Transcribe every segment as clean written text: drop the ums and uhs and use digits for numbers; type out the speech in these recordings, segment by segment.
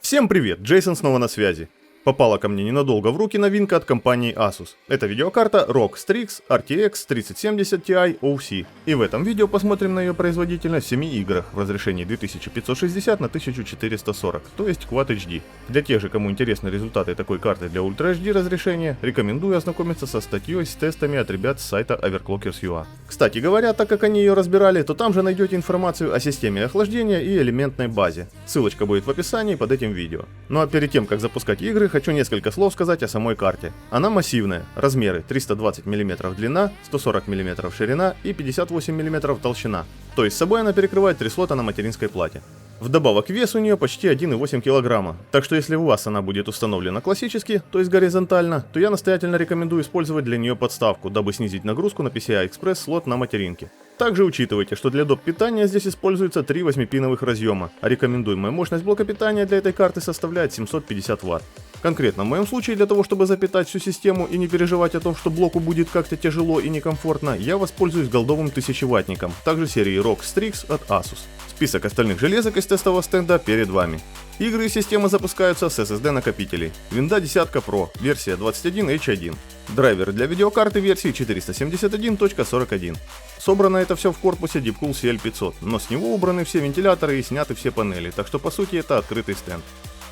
Всем привет, Джейсон снова на связи. Попала ко мне ненадолго в руки новинка от компании Asus. Это видеокарта ROG Strix RTX 3070 Ti OC. И в этом видео посмотрим на ее производительность в 7 играх в разрешении 2560 на 1440, то есть Quad HD. Для тех же, кому интересны результаты такой карты для Ultra HD разрешения, рекомендую ознакомиться со статьей с тестами от ребят с сайта Overclockers.ua. Кстати говоря, так как они ее разбирали, то там же найдете информацию о системе охлаждения и элементной базе. Ссылочка будет в описании под этим видео. Ну а перед тем, как запускать игры, хочу несколько слов сказать о самой карте. Она массивная, размеры 320 мм длина, 140 мм ширина и 58 мм толщина. То есть с собой она перекрывает 3 слота на материнской плате. Вдобавок вес у нее почти 1,8 кг, так что если у вас она будет установлена классически, то есть горизонтально, то я настоятельно рекомендую использовать для нее подставку, дабы снизить нагрузку на PCI-Express слот на материнке. Также учитывайте, что для доп. Питания здесь используется 3 8-пиновых разъема, а рекомендуемая мощность блока питания для этой карты составляет 750 Вт. Конкретно в моем случае, для того чтобы запитать всю систему и не переживать о том, что блоку будет как-то тяжело и некомфортно, я воспользуюсь голдовым 1000-ваттником, также серии ROG Strix от Asus. Список остальных железок из тестового стенда перед вами. Игры и системы запускаются с SSD накопителей. Винда 10 Pro, версия 21H1. Драйверы для видеокарты версии 471.41. Собрано это все в корпусе Deepcool CL500, но с него убраны все вентиляторы и сняты все панели, так что по сути это открытый стенд.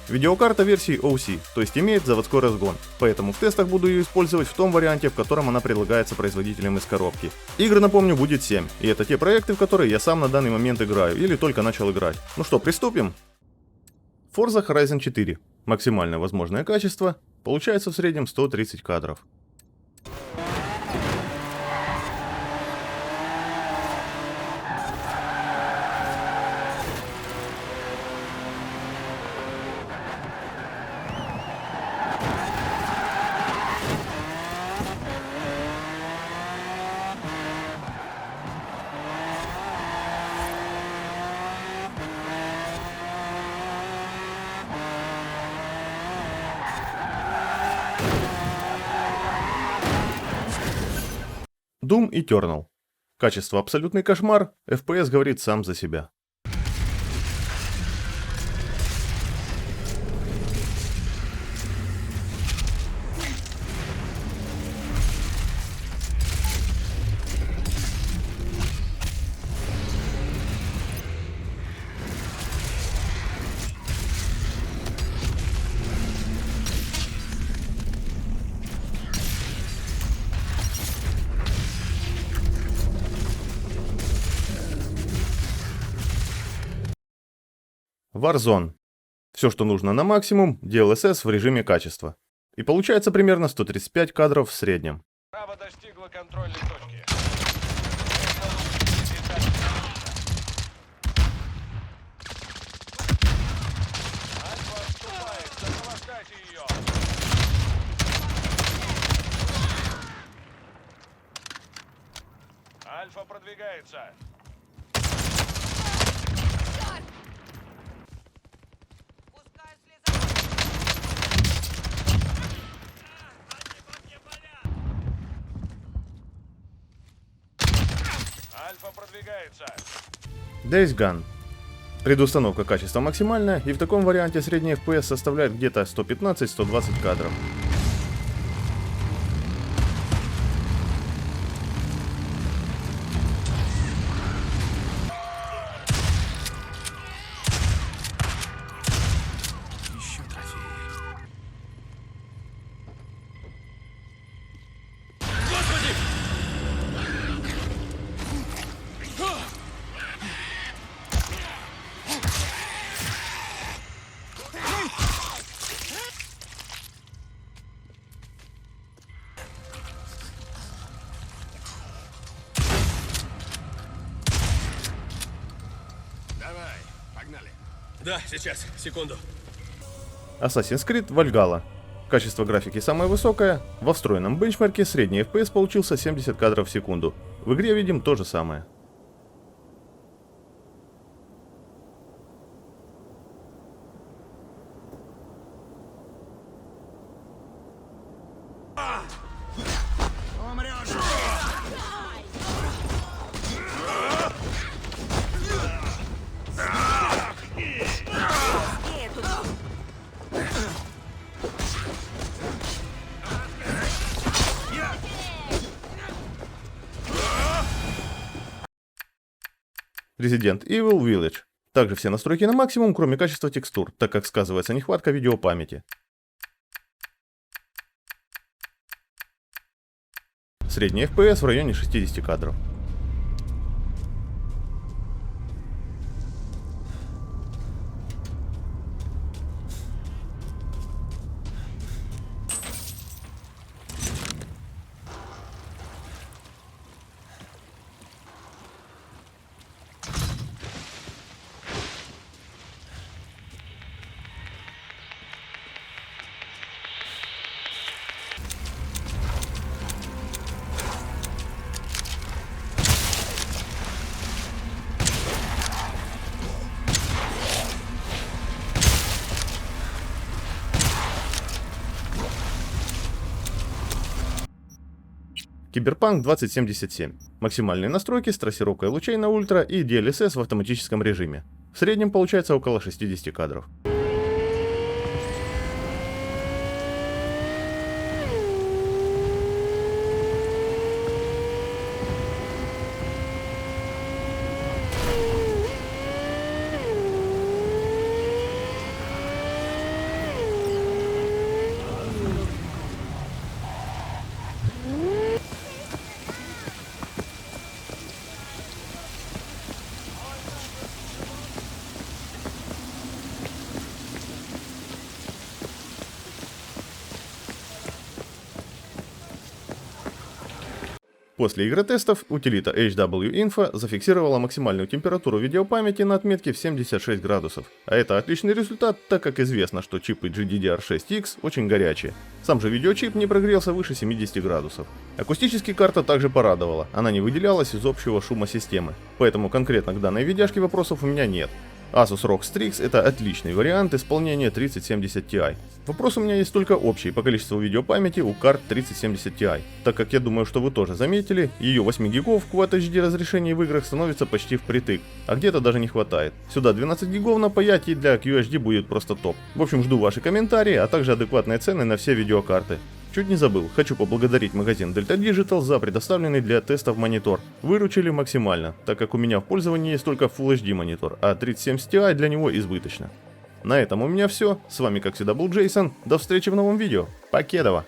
Видеокарта версии OC, то есть имеет заводской разгон, поэтому в тестах буду ее использовать в том варианте, в котором она предлагается производителем из коробки. Игр, напомню, будет 7, и это те проекты, в которые я сам на данный момент играю или только начал играть. Ну что, приступим? Forza Horizon 4. Максимальное возможное качество, получается в среднем 130 кадров. Doom Eternal. Качество абсолютный кошмар, FPS говорит сам за себя. Warzone. Все, что нужно на максимум, DLSS в режиме качества. И получается примерно 135 кадров в среднем. Право достигло контрольной точки. Альфа отступает, сопровождайте ее. Альфа продвигается. Альфа продвигается. Days Gone. Предустановка качества максимальная, и в таком варианте средний FPS составляет где-то 115-120 кадров. Еще трофеи. Давай, погнали. Да, сейчас, секунду. Assassin's Creed Valhalla. Качество графики самое высокое. Во встроенном бенчмарке средний FPS получился 70 кадров в секунду. В игре видим то же самое. Умрешь! Resident Evil Village. Также все настройки на максимум, кроме качества текстур, так как сказывается нехватка видеопамяти. Средний FPS в районе 60 кадров. Киберпанк 2077. Максимальные настройки с трассировкой лучей на ультра и DLSS в автоматическом режиме. В среднем получается около 60 кадров. После игротестов утилита HW-Info зафиксировала максимальную температуру видеопамяти на отметке в 76 градусов. А это отличный результат, так как известно, что чипы GDDR6X очень горячие. Сам же видеочип не прогрелся выше 70 градусов. Акустически карта также порадовала, она не выделялась из общего шума системы. Поэтому конкретно к данной видяшке вопросов у меня нет. Asus ROG Strix это отличный вариант исполнения 3070 Ti. Вопрос у меня есть только общий по количеству видеопамяти у карт 3070 Ti, так как я думаю, что вы тоже заметили, ее 8 гигов в Quad HD разрешении в играх становится почти впритык, а где-то даже не хватает. Сюда 12 гигов напаять и для QHD будет просто топ. В общем, жду ваши комментарии, а также адекватные цены на все видеокарты. Чуть не забыл, хочу поблагодарить магазин Delta Digital за предоставленный для тестов монитор. Выручили максимально, так как у меня в пользовании есть только Full HD монитор, а 3070 Ti для него избыточно. На этом у меня все, с вами как всегда был Джейсон, до встречи в новом видео, покедова!